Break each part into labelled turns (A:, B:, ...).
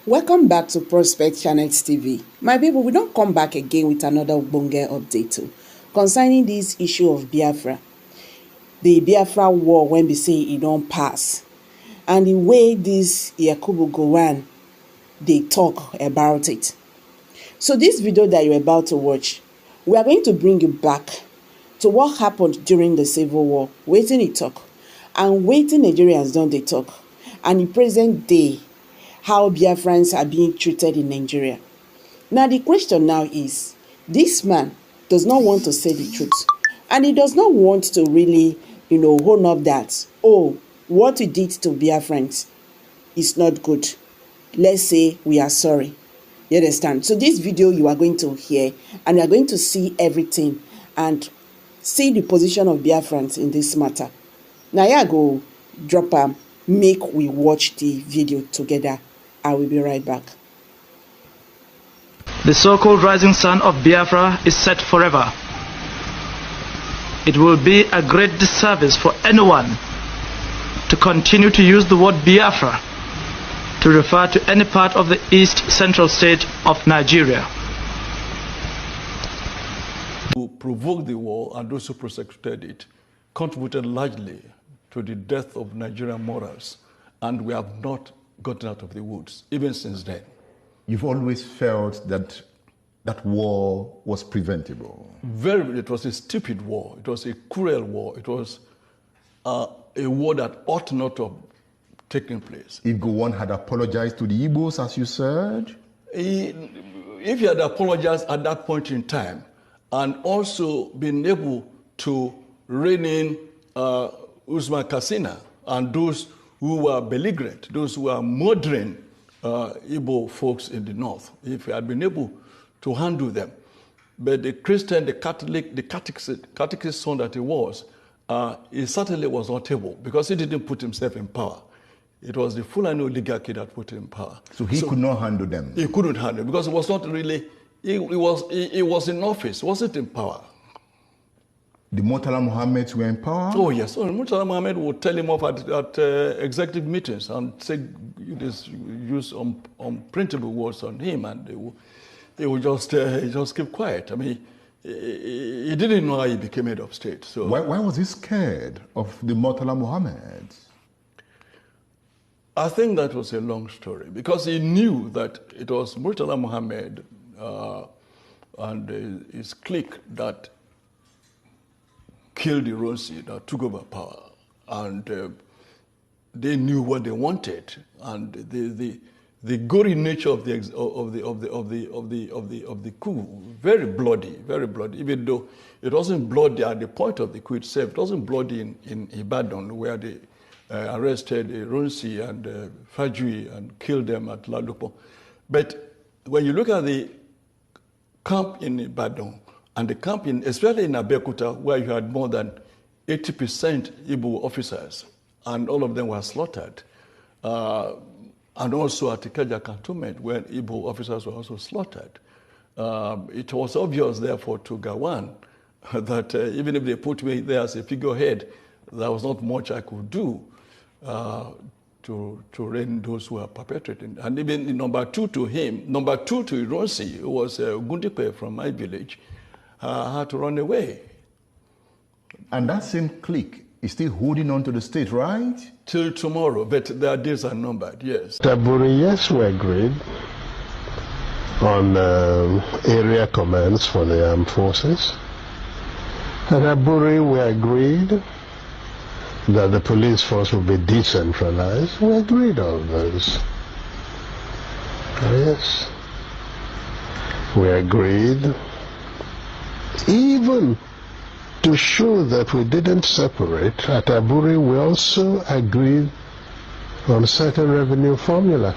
A: Welcome back to Prospect Channels TV. My people, we don't come back again with another Ogbonge update concerning this issue of Biafra. The Biafra war when we say it don't pass. And the way this Yakubu Gowon, they talk about it. So this video that you're about to watch, we are going to bring you back to what happened during the Civil War, waiting it talk, and waiting Nigerians don't they talk, and the present day, how Biafrans are being treated in Nigeria. Now the question now is, this man does not want to say the truth, and he does not want to really, hold up that, oh, what we did to Biafrans is not good. Let's say we are sorry. You understand? So this video you are going to hear, and you are going to see everything and see the position of Biafrans in this matter. Now I go drop make we watch the video together. I will be right back.
B: The so-called rising sun of Biafra is set forever. It will be a great disservice for anyone to continue to use the word Biafra to refer to any part of the east central state of Nigeria.
C: Who provoked the war and those who prosecuted it contributed largely to the death of Nigerian morals, and we have not gotten out of the woods, even since then.
D: You've always felt that that war was preventable.
C: It was a stupid war. It was a cruel war. It was a war that ought not to have taken place.
D: If Gowon had apologized to the Igbos, as you said?
C: If he had apologized at that point in time, and also been able to rein in Usman Katsina and those who were belligerent, those who were murdering Igbo folks in the north, if he had been able to handle them. But the Christian, the Catholic, the catechist son that he was, he certainly was not able, because he didn't put himself in power. It was the Fulani oligarchy that put him in power.
D: So he could not handle them?
C: He couldn't handle, because it was not really, he was in office, wasn't in power.
D: The Murtala Muhammads were in power?
C: Oh, yes. So Murtala Muhammad would tell him off at executive meetings and say, use unprintable words on him, and he would just keep quiet. I mean, he didn't know how he became head of state. So
D: why was he scared of the Murtala Muhammads?
C: I think that was a long story, because he knew that it was Murtala Muhammad and his clique that killed the Ronsi, that took over power, and they knew what they wanted, and the gory nature of the coup, very bloody, very bloody. Even though it wasn't bloody at the point of the coup itself, it wasn't bloody in Ibadan, where they arrested Ronsi and Fajui and killed them at Ladopo. But when you look at the camp in Ibadan, and the camp, especially in Abeokuta, where you had more than 80% Igbo officers, and all of them were slaughtered. And also at Ikeja cantonment, where Igbo officers were also slaughtered. It was obvious, therefore, to Gowon that even if they put me there as a figurehead, there was not much I could do to rein those who are perpetrating. And even number two to Ironsi, who was Gundipe from my village, had to run away.
D: And that same clique is still holding on to the state, right?
C: Till tomorrow, but their days are numbered, yes.
E: Taburi, yes, we agreed on area commands for the armed forces. At Aburi, we agreed that the police force will be decentralized. We agreed on those. Yes. We agreed even to show that we didn't separate. At Aburi, we also agreed on certain revenue formula.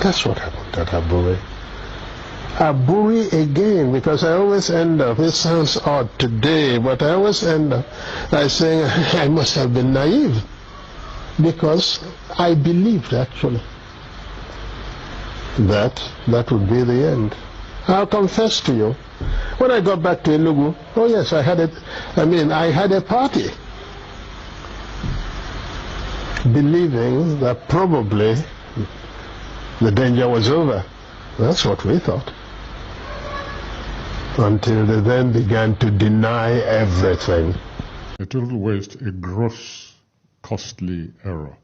E: That's what happened at Aburi. Aburi again, because I always end up, it sounds odd today, but I always end up by saying I must have been naive, because I believed actually that would be the end. I'll confess to you, when I got back to Enugu, oh yes, I had a party. believing that probably the danger was over. That's what we thought. Until they then began to deny everything.
F: A total waste, a gross, costly error.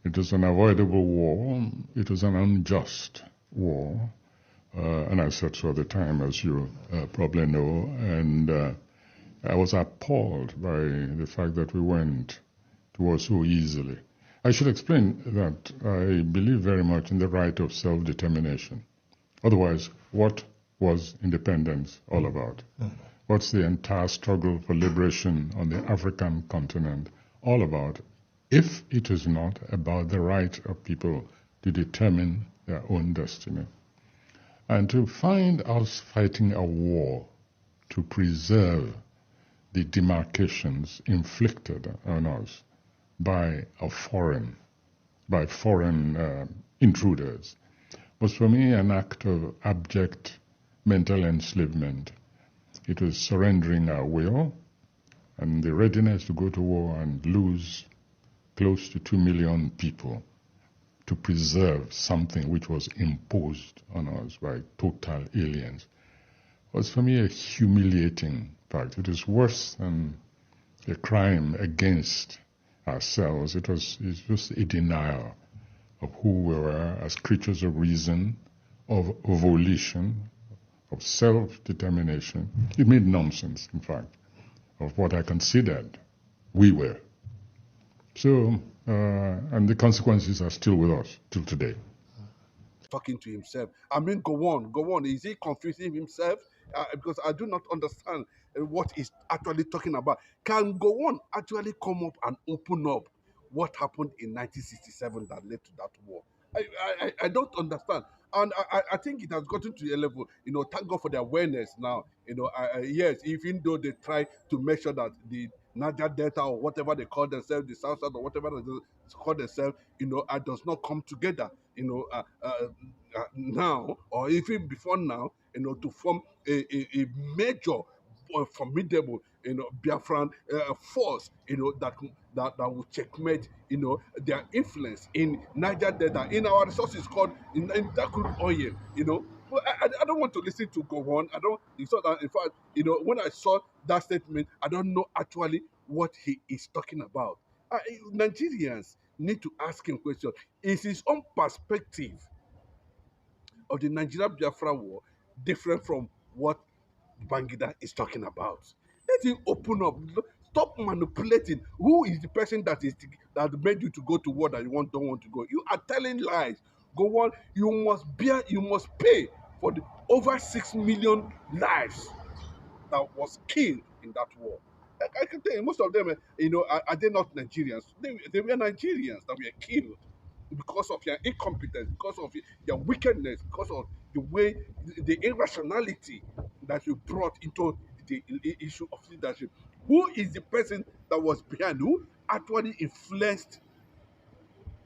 F: It is an avoidable war. It is an unjust war. And I said so at the time, as you probably know. And I was appalled by the fact that we went to war so easily. I should explain that I believe very much in the right of self-determination. Otherwise, what was independence all about? What's the entire struggle for liberation on the African continent all about, if it is not about the right of people to determine their own destiny? And to find us fighting a war to preserve the demarcations inflicted on us by foreign intruders was for me an act of abject mental enslavement. It was surrendering our will and the readiness to go to war and lose close to 2 million people to preserve something which was imposed on us by total aliens. It was for me a humiliating fact. It is worse than a crime against ourselves. It was just a denial of who we were as creatures of reason, of volition, of self-determination. It made nonsense, in fact, of what I considered we were. So, and the consequences are still with us till today.
G: Talking to himself. I mean, Gowon. Is he confusing himself? Because I do not understand what he's actually talking about. Can Gowon actually come up and open up what happened in 1967 that led to that war? I don't understand. And I think it has gotten to a level, thank God for the awareness now. Yes, even though they try to make sure that the Niger Delta or whatever they call themselves, the South or whatever they call themselves, does not come together, now or even before now, to form a major formidable, Biafran force, that will checkmate, their influence in Niger Delta, in our resources called in that crude oil, But I don't want to listen to Gowon. I don't. It's not that. In fact, when I saw that statement, I don't know actually what he is talking about. Nigerians need to ask him questions. Is his own perspective of the Nigeria Biafra war different from what Bangida is talking about? Let him open up. Stop manipulating. Who is the person that made you to go to war that you don't want to go? You are telling lies. Go on. You must pay for the over 6 million lives that was killed in that war. I can tell you, most of them, are they not Nigerians? They were Nigerians that were killed because of your incompetence, because of your wickedness, because of the way, the irrationality that you brought into the issue of leadership. Who is the person that was behind? Who actually influenced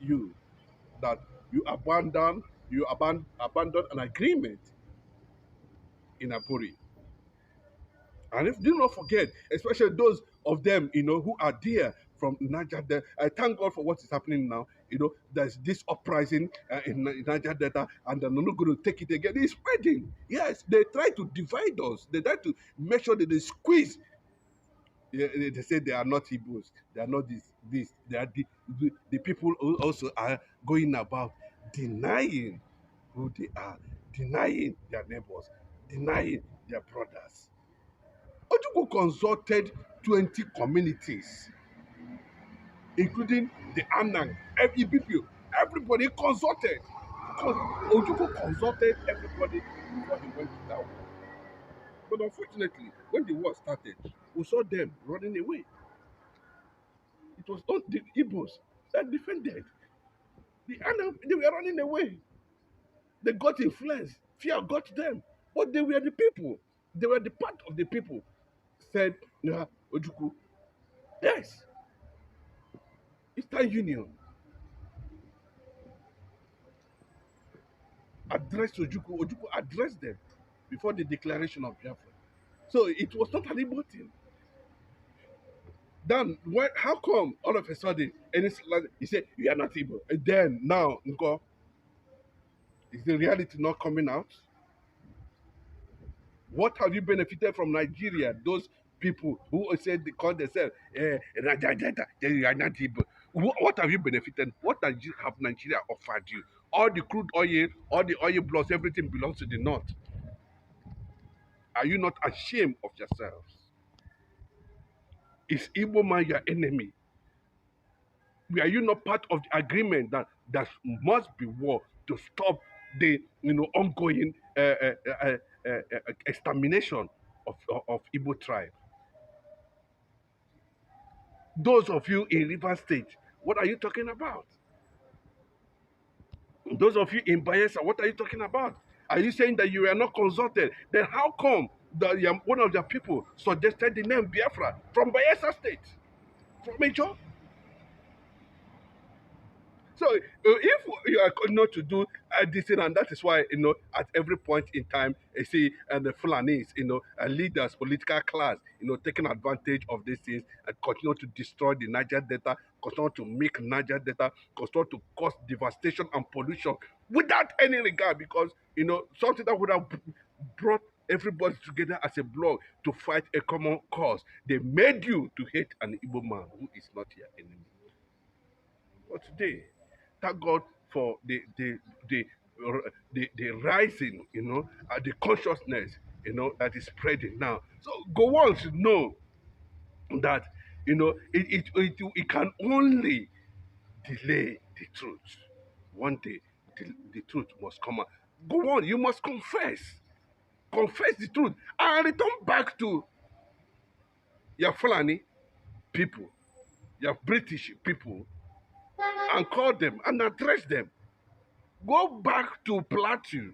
G: you that you abandon an agreement in Aburi? And if do not forget, especially those of them, who are there from Niger Delta. I thank God for what is happening now. There's this uprising in Niger Delta, and they're not going to take it again. It's spreading. Yes, they try to divide us. They try to make sure that they squeeze. Yeah, they say they are not Igbos. They are not this. They are the people who also are going about denying who they are, denying their neighbors, denying their brothers. Ojukwu consulted 20 communities, including the Anang, everybody consulted. Ojukwu consulted everybody before he went to that war. But unfortunately, when the war started, we saw them running away. It was not the Igbos that defended. The Anang, they were running away. They got influence. Fear got them. But they were the people. They were the part of the people. Said, yeah, Ojukwu, yes, Eastern Union addressed Ojukwu. Ojukwu addressed them before the declaration of Biafra. So it was not an Igbo thing. Then how come all of a sudden, and it's like you say you are not Igbo, and then now, Nko, is the reality not coming out? What have you benefited from Nigeria? Those people who said they call themselves they are not Igbo. What have you benefited? What have Nigeria offered you? All the crude oil, all the oil blocks, everything belongs to the north. Are you not ashamed of yourselves? Is Igbo man your enemy? Are you not part of the agreement that there must be war to stop the ongoing extermination of Igbo tribe? Those of you in River State, what are you talking about? Those of you in Bayelsa, what are you talking about? Are you saying that you were not consulted? Then how come that one of the people suggested the name Biafra from Bayelsa State? From Major? So if you are not to do this thing, and that is why at every point in time, you see, and the Fulanis, leaders, political class, taking advantage of these things and continue to destroy the Niger Delta, continue to make Niger Delta, continue to cause devastation and pollution without any regard, because something that would have brought everybody together as a bloc to fight a common cause. They made you to hate an Igbo man who is not your enemy. But today, thank God for the rising, the consciousness, that is spreading now. So Gowon should know that, it can only delay the truth. One day, the truth must come out. Gowon, you must confess the truth, and return back to your Fulani people, your British people, and call them and address them. Go back to Plateau.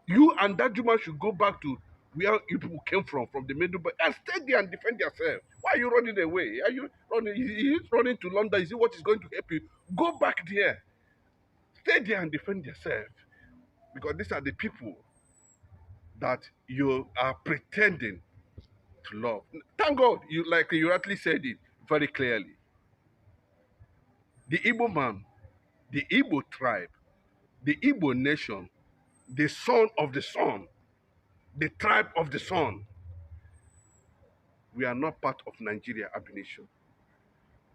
G: You and that woman should go back to where you people came from the Middle Belt, and stay there and defend yourself. Why are you running away? Are you running? You running to London? Is it what is going to help you? Go back there. Stay there and defend yourself. Because these are the people that you are pretending to love. Thank God, you rightly said it very clearly. The Igbo man, the Igbo tribe, the Igbo nation, the son of the sun, the tribe of the sun. We are not part of Nigeria abomination.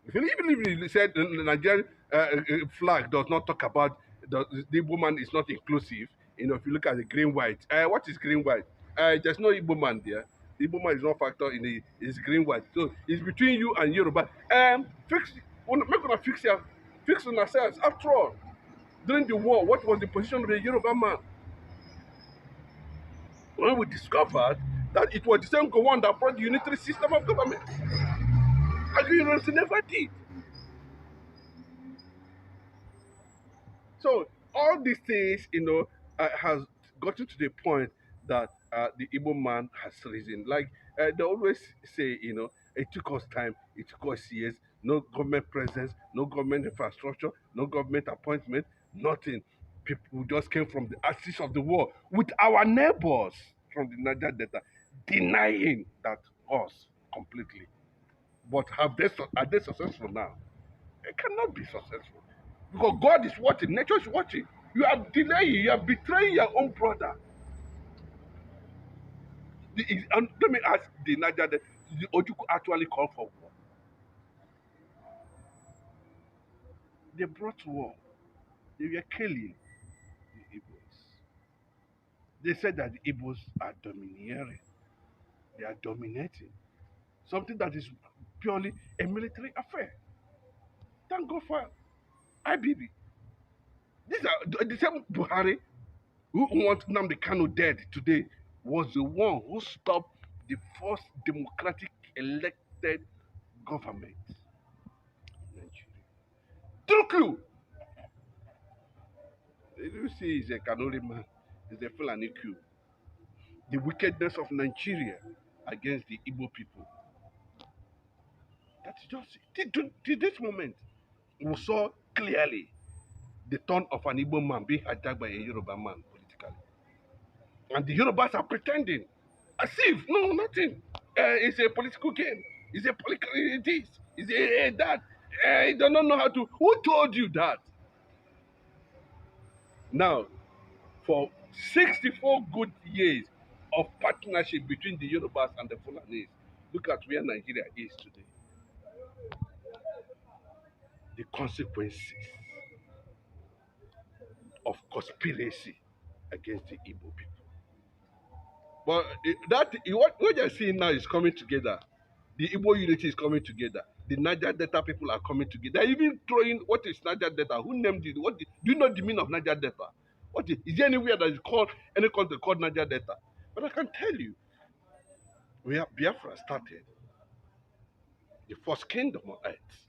G: Even if you said the Nigerian flag does not talk about the woman is not inclusive, if you look at the green white, what is green white? There's no Igbo man there. The Igbo man is not factor in it's green white. So it's between you and Yoruba. Fix on ourselves. After all, during the war, what was the position of the Yoruba man? When we discovered that it was the same Gowon that brought the unitary system of government. And the university never did. So all these things, has gotten to the point that the Igbo man has risen. Like they always say, it took us time, it took us years, no government presence, no government infrastructure, no government appointment, nothing. People just came from the axis of the war with our neighbors from the Niger Delta, denying that us completely. But are they successful now? They cannot be successful. Because God is watching, nature is watching. You are delaying, you are betraying your own brother. And let me ask the Niger, did the Ojukwu actually call for war? They brought war. They were killing the Igbos. They said that the Igbos are domineering. They are dominating. Something that is purely a military affair. Thank God for IBB. These are the same Buhari who wants Nnamdi Kanu dead today was the one who stopped the first democratic elected government in Nigeria. True clue. You see, he's a Kanuri man. He's a Fulani coup. The wickedness of Nigeria against the Igbo people. That's just to this moment. We saw clearly the turn of an Igbo man being attacked by a Yoruba man politically. And the Yorubas are pretending as if, no, nothing. It's a political game. Is a political this. Is a that. I do not know how to. Who told you that? Now, for 64 good years of partnership between the Yorubas and the Fulanis, look at where Nigeria is today. The consequences of conspiracy against the Igbo people. But what you're seeing now is coming together. The Igbo unity is coming together. The Niger Delta people are coming together. They're even throwing what is Niger Delta? Who named it? Do you know the meaning of Niger Delta? Is there anywhere that is called any country called Niger Delta? But I can tell you, where Biafra started, the first kingdom on earth,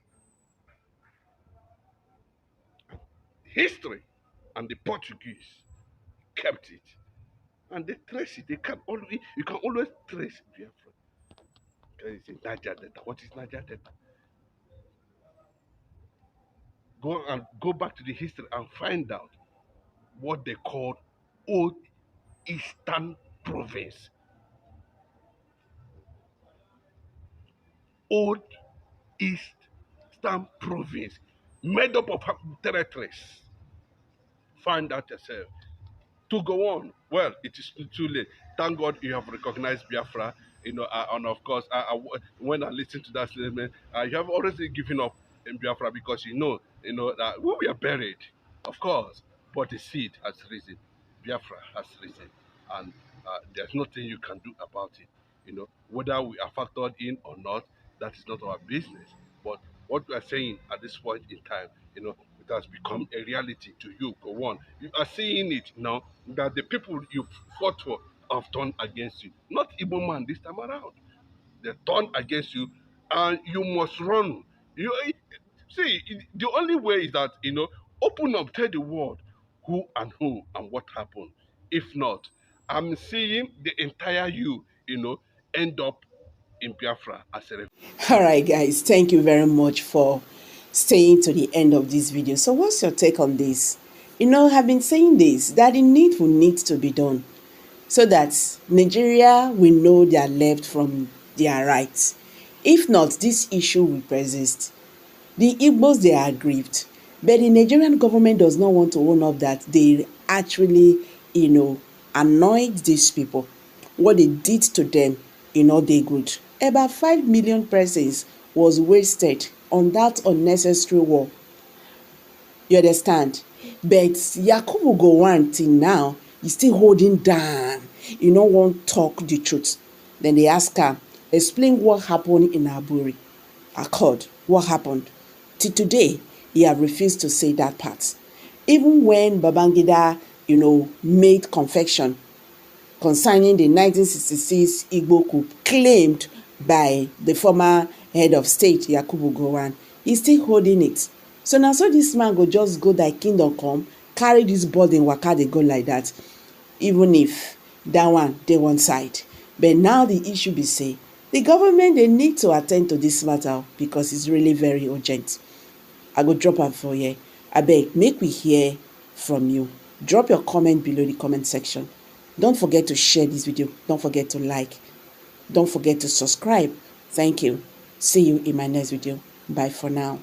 G: history, and the Portuguese kept it, and they trace it. You can always trace Biafra. It's in Niger Delta. What is Niger Delta? Go back to the history and find out what they called Old Eastern Province. Old Eastern Province, made up of territories. Find out yourself. To go on, well, it is too late. Thank God you have recognized Biafra. And of course, when I listen to that statement, you have already given up in Biafra because you know that we were buried, of course, but the seed has risen. Biafra has risen, and there's nothing you can do about it. Whether we are factored in or not, that is not our business. But what we are saying at this point in time, it has become a reality to you. Go on. You are seeing it now that the people you fought for have turned against you. Not Igbo man this time around. They turned against you, and you must run. See, the only way is that open up, tell the world who and what happened. If not, I'm seeing the entire end up in Biafra as a
A: All right, guys, thank you very much for staying to the end of this video. So what's your take on this? I've been saying this, that the needful needs to be done so that Nigeria will know their left from their right. If not, this issue will persist. The Igbos, they are aggrieved, but the Nigerian government does not want to own up that they actually, annoyed these people. What they did to them, they good. About 5 million persons was wasted on that unnecessary war. You understand? But Yakubu Gowon till now is still holding down. Won't talk the truth. Then they ask her, explain what happened in Aburi. Accord, what happened? Till today, he have refused to say that part. Even when Babangida, made confession concerning the 1966 Igbo coup claimed by the former head of state, Yakubu Gowon, he's still holding it. So now, so this man go just go thy kingdom come, carry this burden, waka dey go like that, even if that one dey one side. But now the issue be say, the government, they need to attend to this matter because it's really very urgent. I go drop am for here. Abeg, make we hear from you. Drop your comment below the comment section. Don't forget to share this video. Don't forget to like. Don't forget to subscribe. Thank you. See you in my next video. Bye for now.